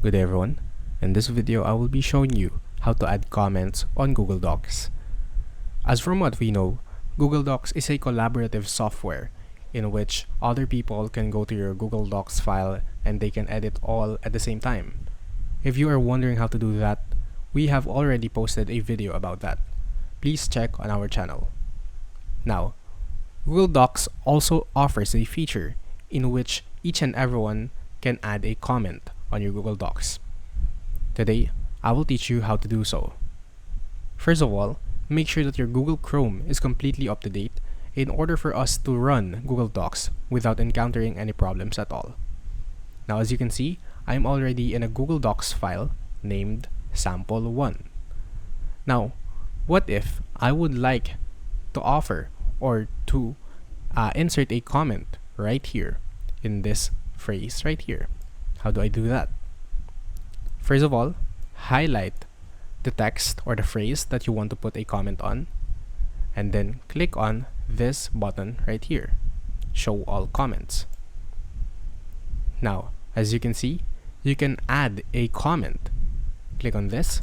Good day everyone. In this video I will be showing you how to add comments on Google Docs. As from what we know, Google Docs is a collaborative software in which other people can go to your Google Docs file and they can edit all at the same time. If you are wondering how to do that, we have already posted a video about that. Please check on our channel. Now, Google Docs also offers a feature in which each and everyone can add a comment on your Google Docs. Today, I will teach you how to do so. First of all, make sure that your Google Chrome is completely up to date in order for us to run Google Docs without encountering any problems at all. Now, as you can see, I'm already in a Google Docs file named sample1. Now, what if I would like to offer or to insert a comment right here in this phrase right here? How do I do that? First of all, highlight the text or the phrase that you want to put a comment on, and then click on this button right here, show all comments. Now, as you can see, you can add a comment. Click on this,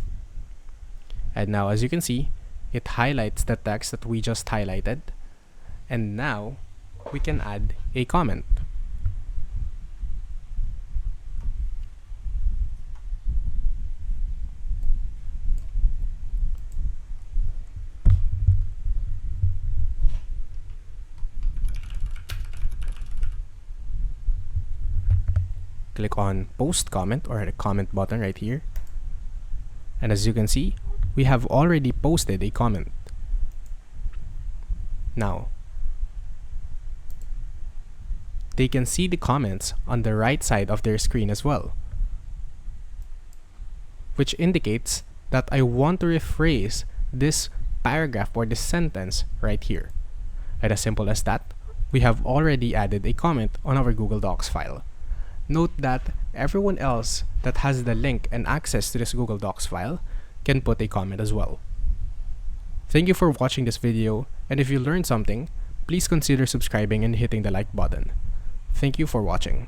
and now as you can see, it highlights the text that we just highlighted, and now we can add a comment. Click on post comment or the comment button right here, and as you can see, we have already posted a comment. Now, they can see the comments on the right side of their screen as well, which indicates that I want to rephrase this paragraph or this sentence right here. And as simple as that, we have already added a comment on our Google Docs file. Note that everyone else that has the link and access to this Google Docs file can put a comment as well. Thank you for watching this video, and if you learned something, please consider subscribing and hitting the like button. Thank you for watching.